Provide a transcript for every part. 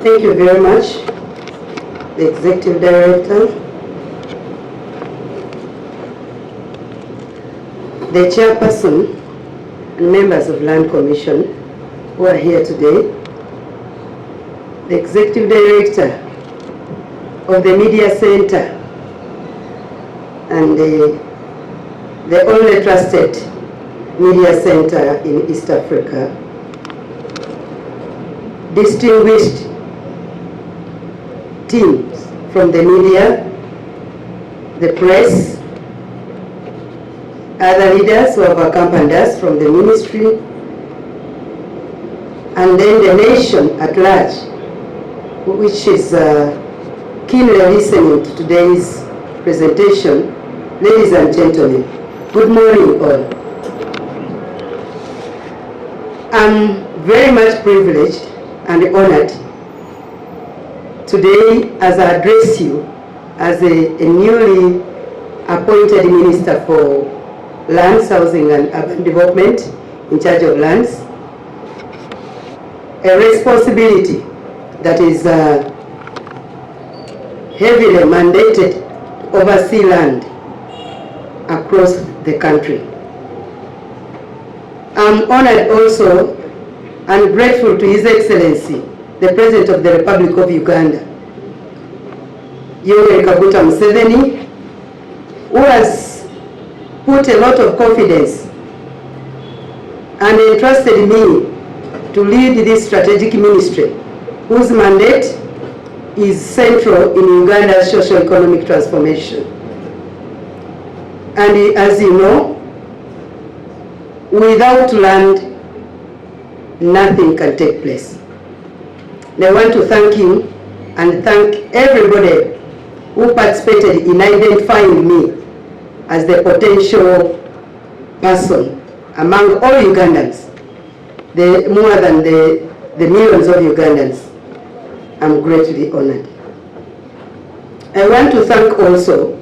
Thank you very much, the Executive Director, the Chairperson, and members of Land Commission who are here today, the Executive Director of the Media Center, and the only trusted media center in East Africa, distinguished teams from the media, the press, other leaders who have accompanied us from the ministry, and then the nation at large, which is keenly listening to today's presentation. Ladies and gentlemen, good morning all. I'm very much privileged and honored today as I address you as a newly appointed Minister for Lands, Housing and Urban Development in charge of lands, a responsibility that is heavily mandated to oversee land across the country. I'm honored also and grateful to His Excellency, the President of the Republic of Uganda, Yoweri Kaguta Museveni, who has put a lot of confidence and entrusted me to lead this strategic ministry, whose mandate is central in Uganda's socio-economic transformation. And as you know, without land, nothing can take place. And I want to thank him and thank everybody who participated in identifying me as the potential person among all Ugandans, more than the millions of Ugandans. I'm greatly honored. I want to thank also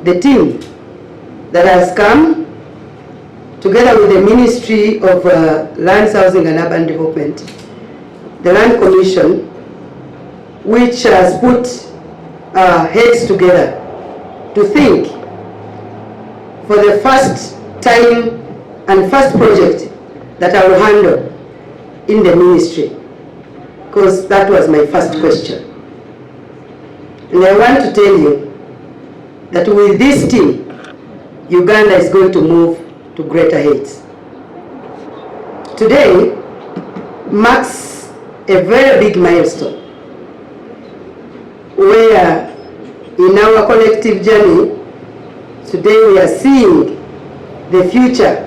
the team that has come together with the Ministry of Lands, Housing and Urban Development, the Land Commission, which has put heads together to think for the first time and first project that I will handle in the ministry, because that was my first question. And I want to tell you that with this team, Uganda is going to move to greater heights. Today marks a very big milestone where in our collective journey, today we are seeing the future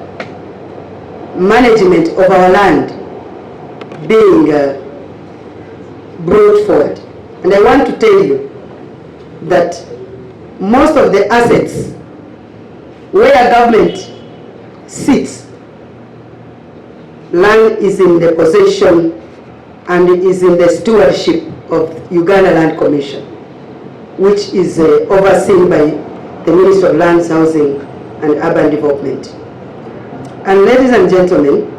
management of our land being brought forward. And I want to tell you that most of the assets where government sits, land is in the possession and it is in the stewardship of Uganda Land Commission, which is overseen by the Ministry of Lands, Housing and Urban Development. And ladies and gentlemen,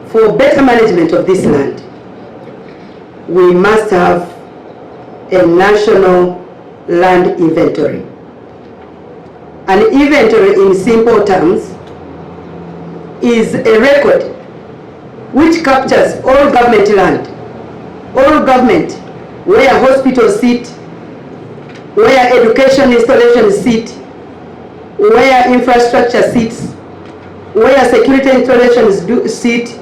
for better management of this land, we must have a national land inventory. An inventory, in simple terms, is a record which captures all government land, all government, where hospitals sit, where education installations sit, where infrastructure sits, where security installations sit,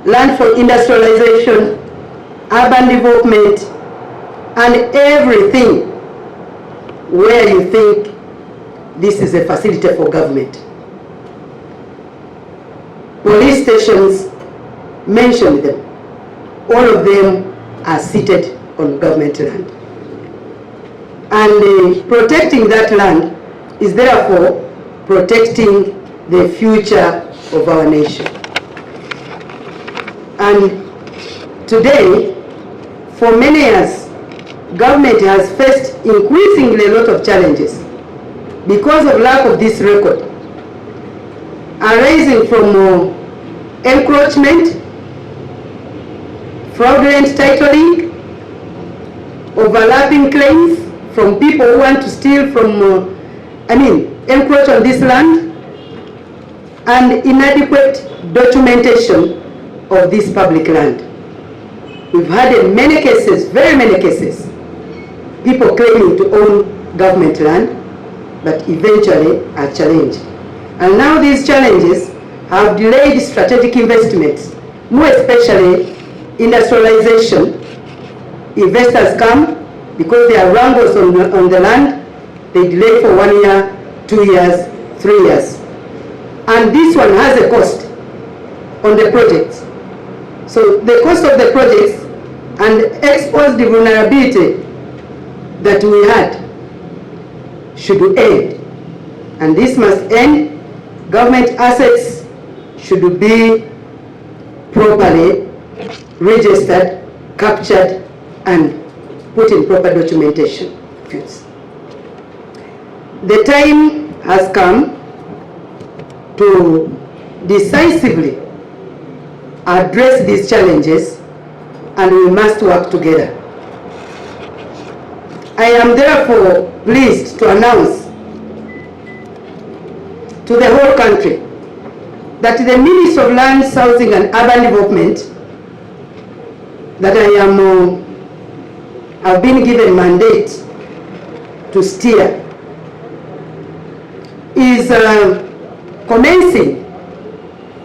land for industrialization, urban development, and everything where you think this is a facility for government. Police stations, mention them. All of them are seated on government land. And protecting that land is therefore protecting the future of our nation. And today, for many years, government has faced increasingly a lot of challenges because of lack of this record, arising from encroachment, fraudulent titling, overlapping claims from people who want to steal from, encroach on this land, and inadequate documentation of this public land. We've had in many cases, very many cases, people claiming to own government land, but eventually are challenged. And now these challenges have delayed strategic investments, more especially industrialization. Investors come because there are wrangles on the land, they delay for 1 year, 2 years, 3 years. And this one has a cost on the projects. So the cost of the projects and expose the vulnerability that we had should end. And this must end. Government assets should be properly registered, captured, and put in proper documentation. The time has come to decisively address these challenges, and we must work together. I am therefore pleased to announce to the whole country that the Minister of Lands, Housing and Urban Development, that I've been given mandate to steer, is commencing,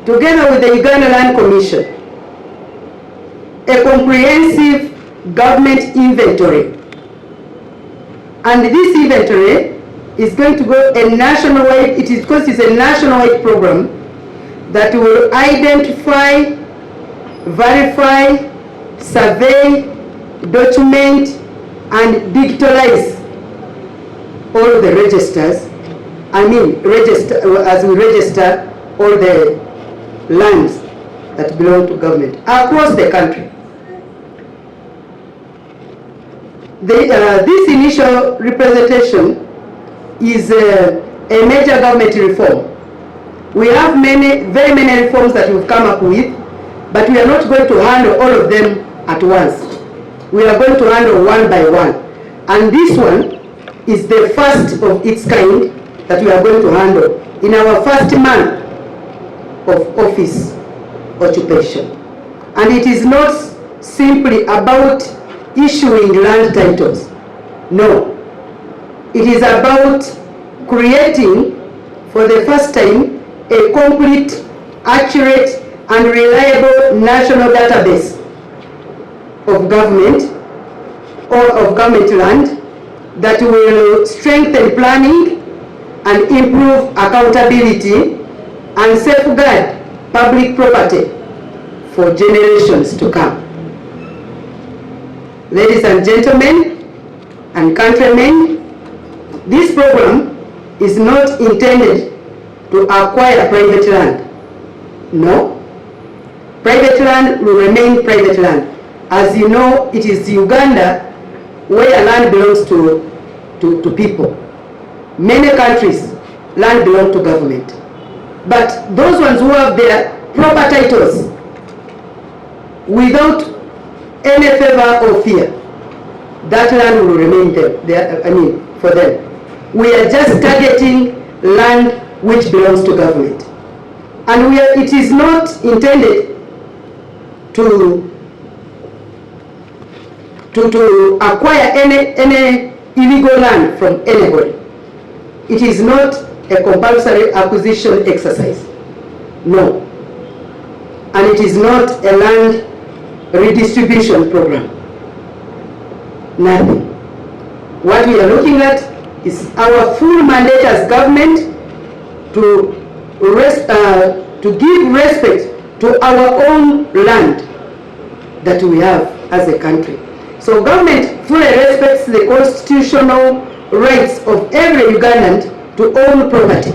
together with the Uganda Land Commission, a comprehensive government inventory. And this inventory is going to go a nationwide, because it's a nationwide program that will identify, verify, survey, document, and digitalize all the registers. As we register all the lands that belong to government across the country. This initial representation is a major government reform. We have very many reforms that we've come up with, but we are not going to handle all of them at once. We are going to handle one by one. And this one is the first of its kind that we are going to handle in our first month of office occupation. And it is not simply about issuing land titles. No. It is about creating, for the first time, a complete, accurate, and reliable national database of government or of government land that will strengthen planning and improve accountability and safeguard public property for generations to come. Ladies and gentlemen and countrymen, this program is not intended to acquire private land. No. Private land will remain private land. As you know, it is Uganda where land belongs to people. Many countries, land belongs to government. But those ones who have their proper titles without any favor or fear, that land will remain there, for them. We are just targeting land which belongs to government. And it is not intended to acquire any illegal land from anybody. It is not a compulsory acquisition exercise. No. And it is not a land redistribution program. Nothing. What we are looking at is our full mandate as government to give respect to our own land that we have as a country. So government fully respects the constitutional rights of every Ugandan to own property.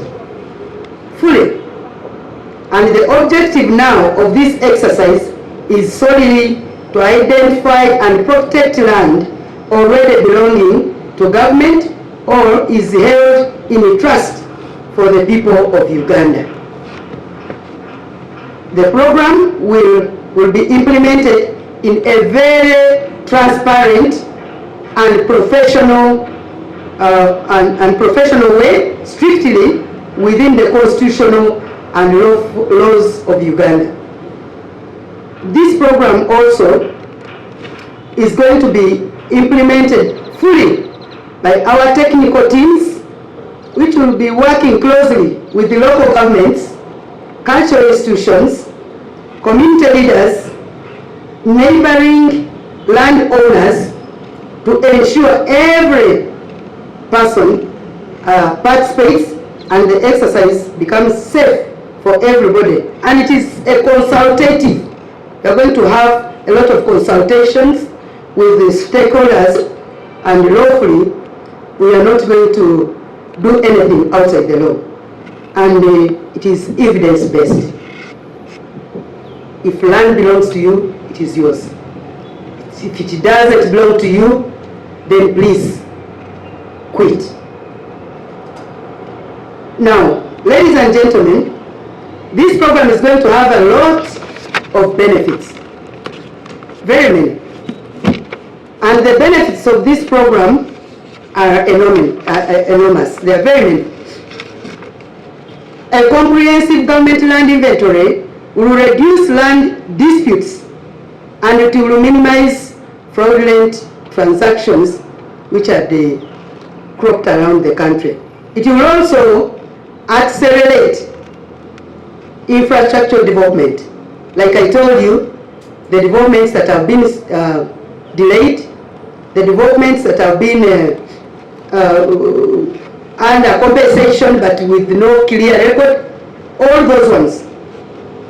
Fully. And the objective now of this exercise is solely to identify and protect land already belonging to government or is held in trust for the people of Uganda. The program will be implemented in a very transparent and professional way, strictly within the constitutional and laws of Uganda. This program also is going to be implemented fully by our technical teams, which will be working closely with the local governments, cultural institutions, community leaders, neighboring landowners, to ensure every person participates and the exercise becomes safe for everybody. And it is a consultative. We are going to have a lot of consultations with the stakeholders, and lawfully we are not going to do anything outside the law. And it is evidence-based. If land belongs to you, it is yours. If it doesn't belong to you, then please quit. Now, ladies and gentlemen, this program is going to have a lot of benefits, very many. And the benefits of this program are enormous. They are very many. A comprehensive government land inventory will reduce land disputes, and it will minimize fraudulent transactions which are cropped around the country. It will also accelerate infrastructure development. Like I told you, the developments that have been delayed, the developments that have been under compensation but with no clear record, all those ones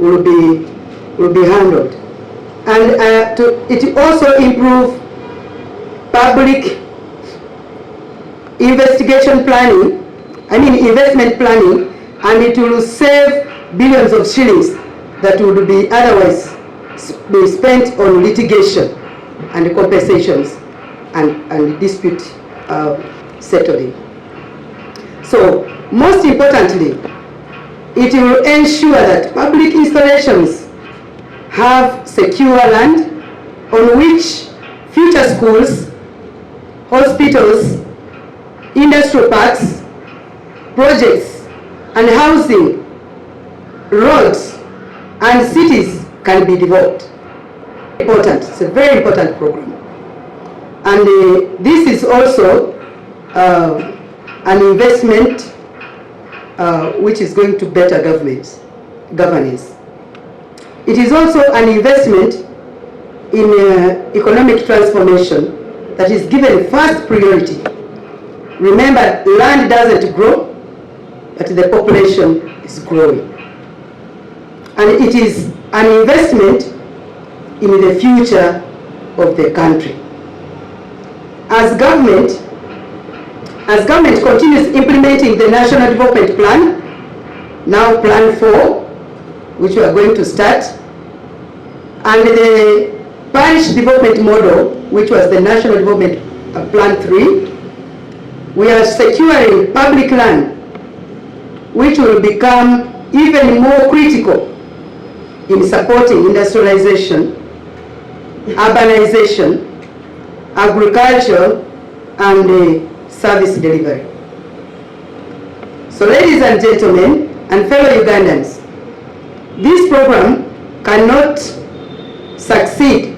will be handled. And it also improve public investment planning, and it will save billions of shillings that would be otherwise be spent on litigation and compensations and dispute settling. So, most importantly, it will ensure that public installations have secure land on which future schools, hospitals, industrial parks, projects and housing, roads and cities can be developed. Important. It's a very important program. And this is also an investment which is going to better governance. It is also an investment in economic transformation that is given first priority. Remember, land doesn't grow, but the population is growing. And it is an investment in the future of the country. As government continues implementing the National Development Plan, now Plan 4, which we are going to start, and the Parish Development Model, which was the National Development Plan 3, we are securing public land, which will become even more critical in supporting industrialization, urbanization, agriculture, and service delivery. So, ladies and gentlemen, and fellow Ugandans, this program cannot succeed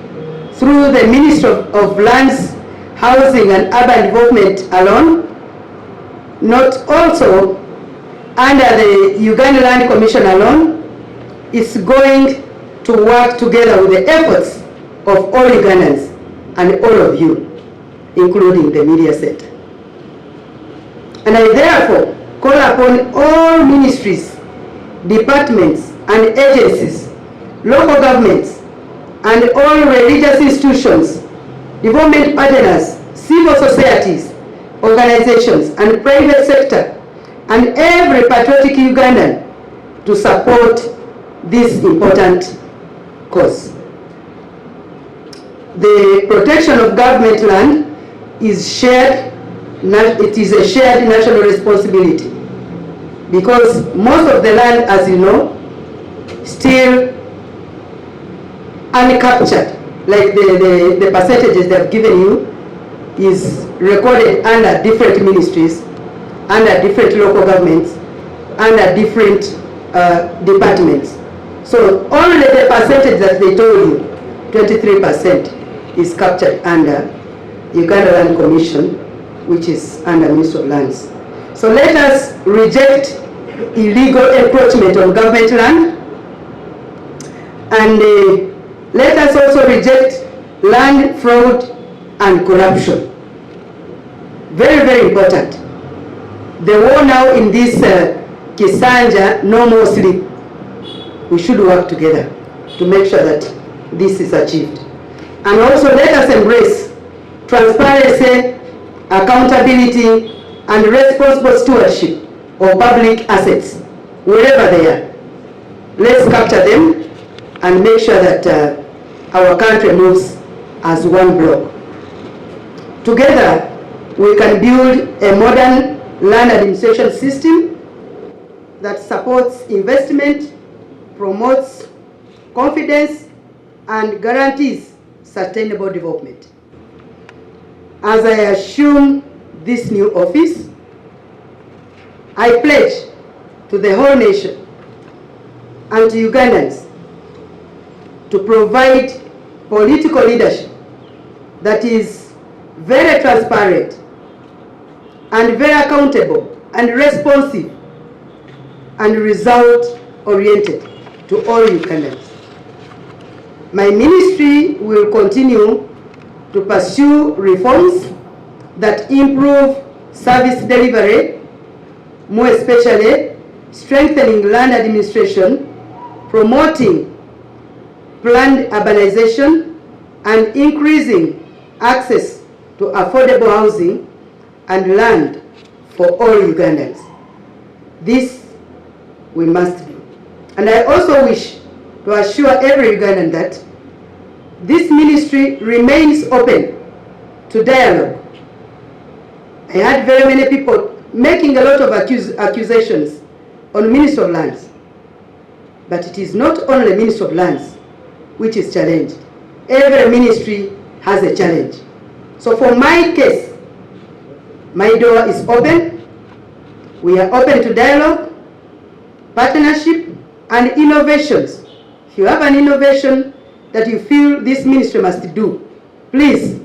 through the Ministry of Lands, Housing and Urban Development alone, not also under the Uganda Land Commission alone. It's going to work together with the efforts of all Ugandans and all of you, including the media center. And I therefore call upon all ministries, departments and agencies, local governments, and all religious institutions, development partners, civil societies, organizations, and private sector, and every patriotic Ugandan to support this important cause. The protection of government land is shared. It is a shared national responsibility, because most of the land, as you know, still uncaptured, like the percentages they have given you, is recorded under different ministries, under different local governments, under different departments. So only the percentage that they told you, 23%, is captured under Uganda Land Commission, which is under Ministry of Lands. So let us reject illegal encroachment on government land, and let us also reject land fraud and corruption. Very, very important. The war now in this Kisanja, no more sleep. We should work together to make sure that this is achieved. And also let us embrace transparency, accountability, and responsible stewardship of public assets, wherever they are. Let's capture them and make sure that our country moves as one block. Together, we can build a modern land administration system that supports investment, promotes confidence, and guarantees sustainable development. As I assume this new office, I pledge to the whole nation and to Ugandans to provide political leadership that is very transparent and very accountable and responsive and result-oriented to all Ugandans. My ministry will continue to pursue reforms that improve service delivery, more especially strengthening land administration, promoting planned urbanization, and increasing access to affordable housing and land for all Ugandans. This we must do. And I also wish to assure every Ugandan that this ministry remains open to dialogue. I had very many people making a lot of accusations on Ministry of Lands. But it is not only Ministry of Lands which is challenged. Every ministry has a challenge. So for my case, my door is open. We are open to dialogue, partnership, and innovations. If you have an innovation that you feel this ministry must do, please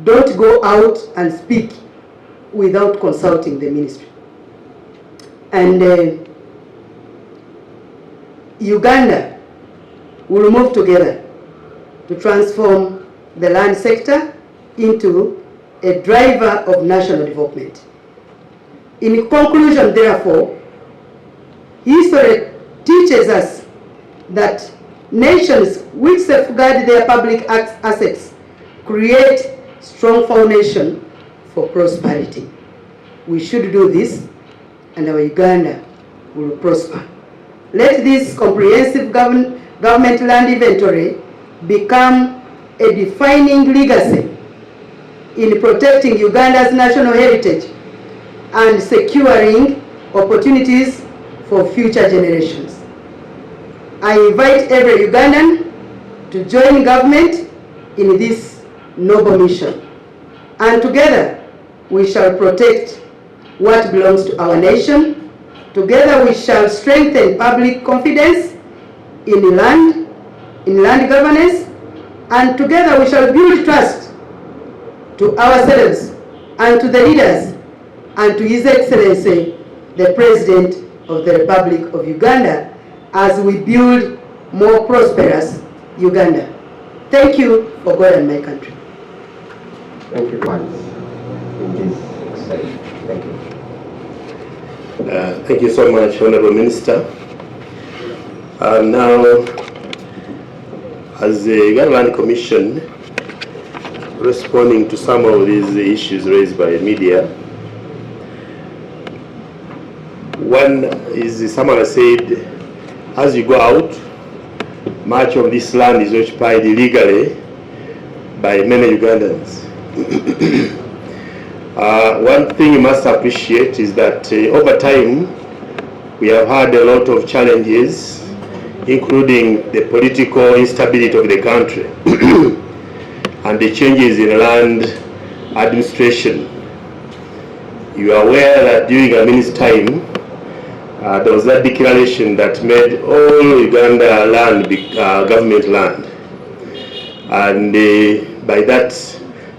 don't go out and speak without consulting the ministry. And Uganda will move together to transform the land sector into a driver of national development. In conclusion, therefore, history teaches us that nations which safeguard their public assets create strong foundation for prosperity. We should do this, and our Uganda will prosper. Let this comprehensive government land inventory become a defining legacy in protecting Uganda's national heritage and securing opportunities for future generations. I invite every Ugandan to join government in this noble mission. And together we shall protect what belongs to our nation. Together we shall strengthen public confidence in land governance, and together we shall build trust to ourselves and to the leaders and to His Excellency, the President of the Republic of Uganda, as we build more prosperous Uganda. Thank you for God and my country. Thank you once in this session. Thank you. Thank you so much, Honorable Minister. Now, as the Uganda Land Commission, responding to some of these issues raised by media, one is, someone has said, as you go out, much of this land is occupied illegally by many Ugandans. One thing you must appreciate is that over time we have had a lot of challenges, including the political instability of the country and the changes in land administration. You are aware that during Amin's time, there was that declaration that made all Uganda land government land. And by that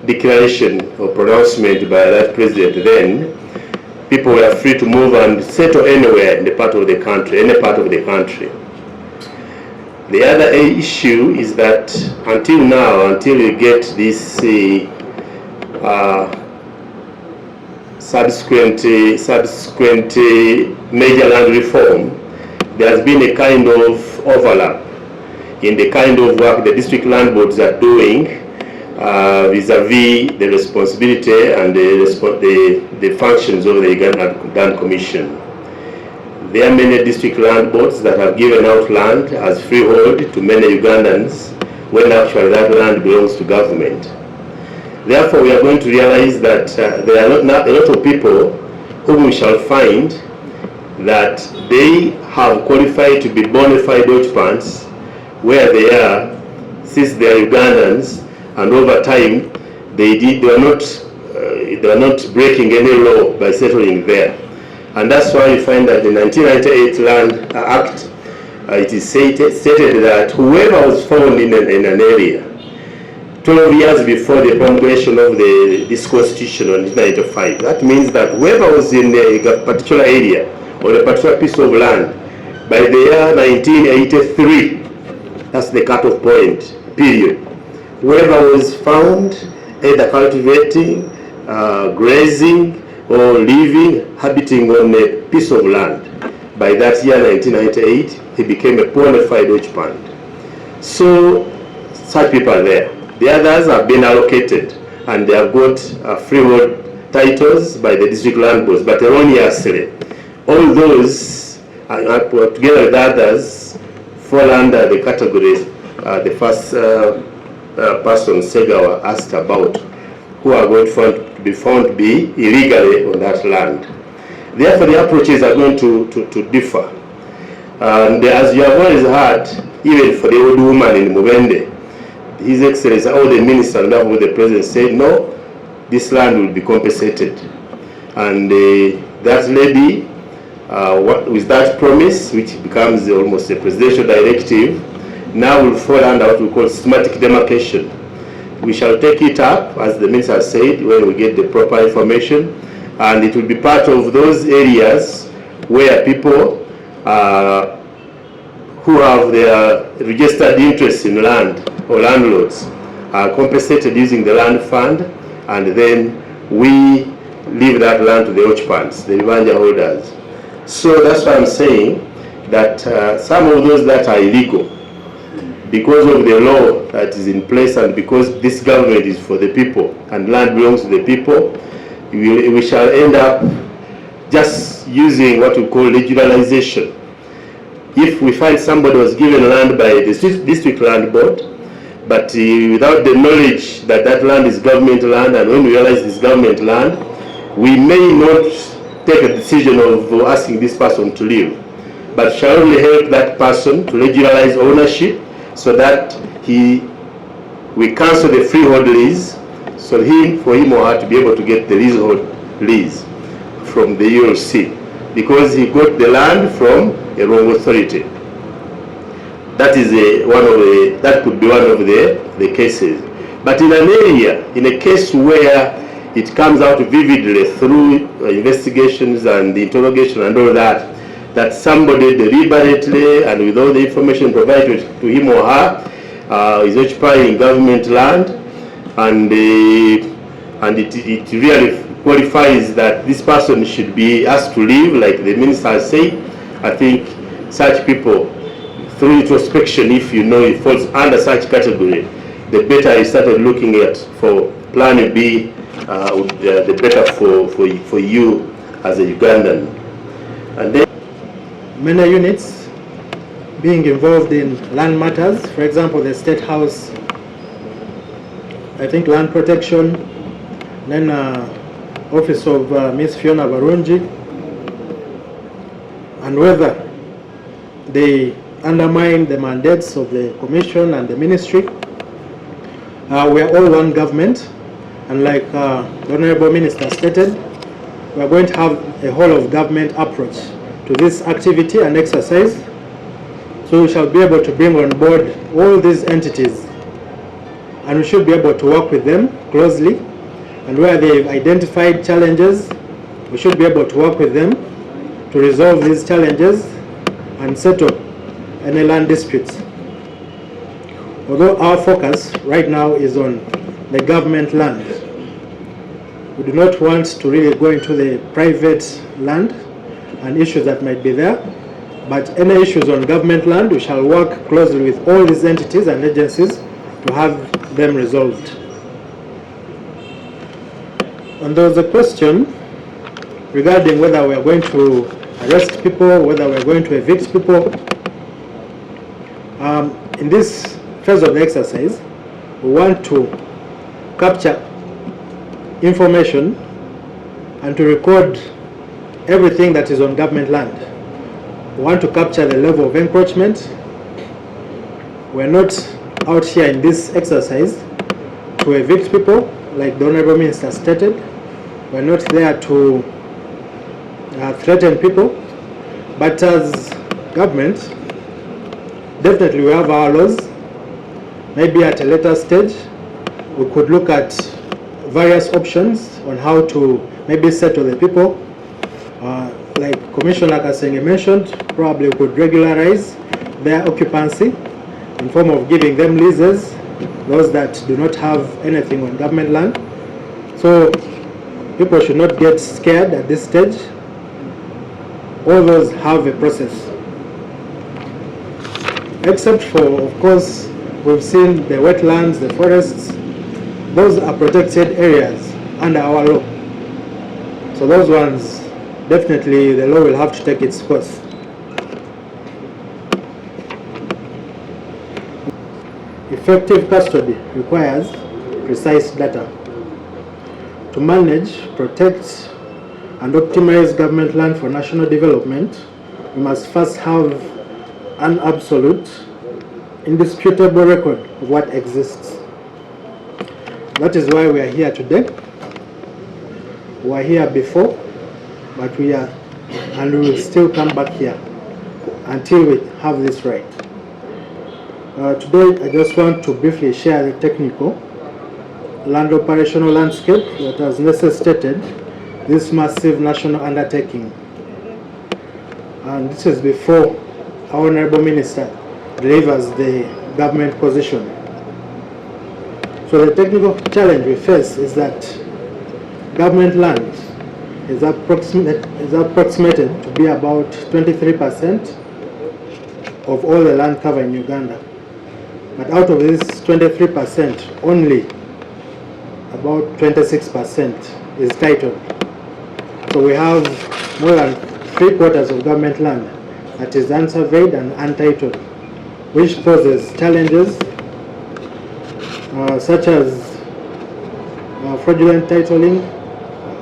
declaration or pronouncement by that president then, people were free to move and settle anywhere in the part of the country, any part of the country. The other issue is that until now, until you get this subsequent major land reform, there has been a kind of overlap in the kind of work the district land boards are doing vis-a-vis the responsibility and the functions of the Ugandan Land Commission. There are many district land boards that have given out land as freehold to many Ugandans when actually that land belongs to government. Therefore, we are going to realize that there are a lot of people whom we shall find that they have qualified to be bona fide occupants where they are, since they are Ugandans, and over time they are not breaking any law by settling there. And that's why you find that the 1998 Land Act, it is stated that whoever was found in an area 12 years before the promulgation of this constitution in 1995, that means that whoever was in a particular area or a particular piece of land by the year 1983, that's the cutoff point, period. Whoever was found either cultivating, grazing, or living, habiting on a piece of land by that year 1998, he became a bona fide occupant. So such people are there. The others have been allocated and they have got freehold titles by the district land boards, but erroneously. All those, together with others, fall under the category the first person Segawa asked about, who are going to be found to be illegally on that land. Therefore, the approaches are going to differ. And as you have always heard, even for the old woman in Mubende, His Excellency, all the ministers and all the president said, no, this land will be compensated. And that lady, with that promise, which becomes almost a presidential directive, now will fall under what we call systematic demarcation. We shall take it up, as the minister said, when we get the proper information, and it will be part of those areas where people who have their registered interest in land or landlords are compensated using the land fund, and then we leave that land to the occupants, the Vivanja holders. So that's why I'm saying that some of those that are illegal, because of the law that is in place and because this government is for the people and land belongs to the people, we shall end up just using what we call regionalization. If we find somebody was given land by the district land board, but without the knowledge that that land is government land, and when we realize it's government land, we may not take a decision of asking this person to leave, but shall only help that person to regionalize ownership so that we cancel the freehold lease, so for him or her to be able to get the leasehold lease from the ULC, because he got the land from a wrong authority. That is that could be one of the cases. But in an area, in a case where it comes out vividly through investigations and the interrogation and all that, that somebody deliberately and with all the information provided to him or her is occupying government land, and it really qualifies that this person should be asked to leave, like the minister said. I think such people, through introspection, if you know it falls under such category, the better you started looking at for plan B, the better for you as a Ugandan. And then many units being involved in land matters, for example, the State House, I think land protection, then Office of Miss Fiona Barungi, and whether they undermine the mandates of the Commission and the Ministry. We are all one government, And like the Honorable Minister stated, we are going to have a whole of government approach to this activity and exercise. So we shall be able to bring on board all these entities, and we should be able to work with them closely. And where they've identified challenges, we should be able to work with them to resolve these challenges and settle any land disputes. Although our focus right now is on the government land, we do not want to really go into the private land and issues that might be there, but any issues on government land, we shall work closely with all these entities and agencies to have them resolved. And there was a question regarding whether we are going to arrest people, whether we are going to evict people. In this phase of the exercise, we want to capture information and to record everything that is on government land. We want to capture the level of encroachment. We're not out here in this exercise to evict people, like the Honorable Minister stated. We're not there to threaten people, but as government, definitely we have our laws. Maybe at a later stage, we could look at various options on how to maybe settle the people. Like Commissioner Kasenge mentioned, probably we could regularize their occupancy in form of giving them leases, those that do not have anything on government land. So people should not get scared at this stage. All those have a process. Except for, of course, we've seen the wetlands, the forests. Those are protected areas under our law. So those ones, definitely the law will have to take its course. Effective custody requires precise data. To manage, protect, and optimize government land for national development, we must first have an absolute, indisputable record of what exists. That is why we are here today. We were here before, but we are, and we will still come back here until we have this right. Today, I just want to briefly share the technical land operational landscape that has necessitated this massive national undertaking. And this is before our Honorable Minister delivers the government position. So the technical challenge we face is that government land is approximated to be about 23% of all the land cover in Uganda. But out of this 23%, only about 26% is titled. So we have more than 3/4 of government land that is unsurveyed and untitled, which poses challenges such as fraudulent titling,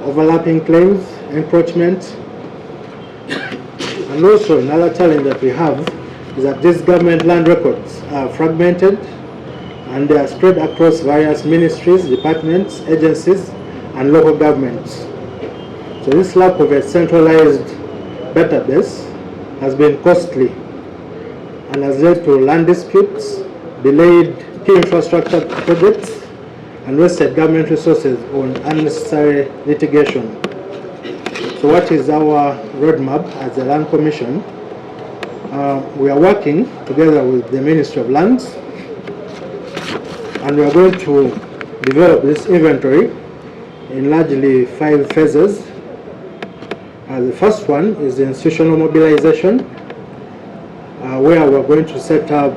overlapping claims, encroachment. And also another challenge that we have is that these government land records are fragmented and they are spread across various ministries, departments, agencies, and local governments. So this lack of a centralized database has been costly and has led to land disputes, delayed key infrastructure projects, and wasted government resources on unnecessary litigation. So what is our roadmap as a Land Commission? We are working together with the Ministry of Lands, and we are going to develop this inventory in largely 5 phases. The first one is the institutional mobilization, where we are going to set up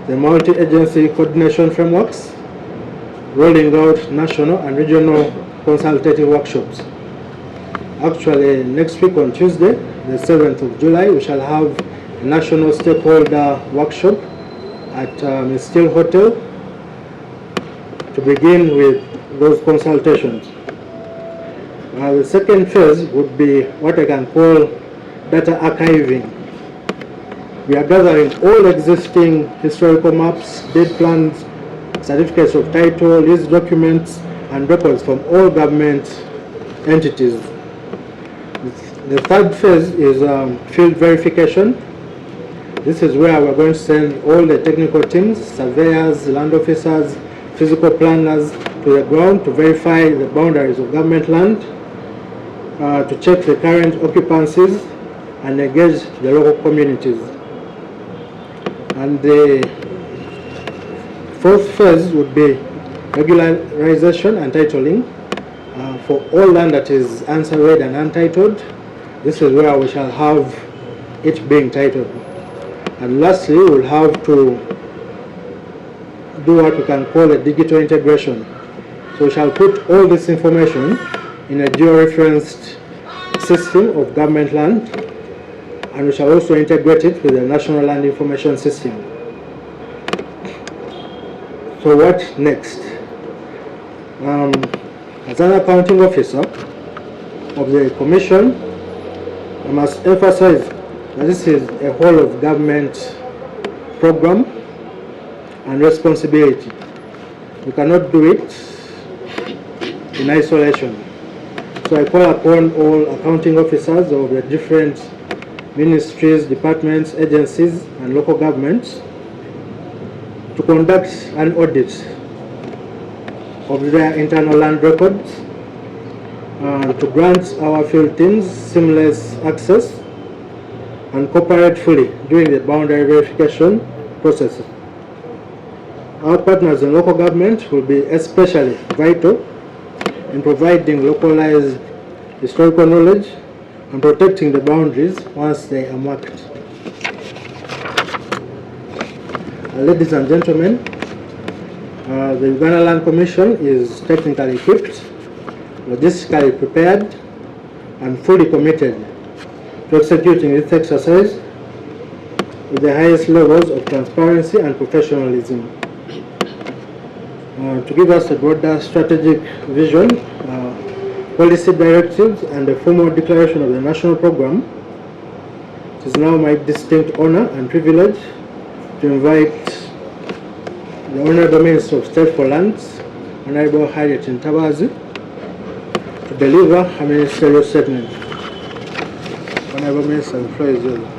the multi-agency coordination frameworks, rolling out national and regional consultative workshops. Actually, next week on Tuesday, the 7th of July, we shall have a national stakeholder workshop at Still Hotel to begin with those consultations. The second phase would be what I can call data archiving. We are gathering all existing historical maps, deed plans, certificates of title, lease documents, and records from all government entities. The third phase is field verification. This is where we're going to send all the technical teams, surveyors, land officers, physical planners to the ground to verify the boundaries of government land, to check the current occupancies and engage the local communities. And the fourth phase would be regularization and titling for all land that is unsurveyed and untitled. This is where we shall have it being titled. And lastly, we'll have to do what we can call a digital integration. So we shall put all this information in a geo-referenced system of government land, and we shall also integrate it with the National Land Information System. So what next? As an accounting officer of the Commission, I must emphasize that this is a whole of government program and responsibility. We cannot do it in isolation. So I call upon all accounting officers of the different ministries, departments, agencies, and local governments to conduct an audit of their internal land records, to grant our field teams seamless access and cooperate fully during the boundary verification process. Our partners in local government will be especially vital in providing localized historical knowledge and protecting the boundaries once they are marked. Ladies and gentlemen, the Uganda Land Commission is technically equipped, logistically prepared, and fully committed to executing this exercise with the highest levels of transparency and professionalism. To give us a broader strategic vision, policy directives, and a formal declaration of the national program, it is now my distinct honor and privilege to invite the Honorable Minister of State for Lands, Honorable Harriet Ntabazi, to deliver a ministerial statement. Honorable Minister, the floor is yours.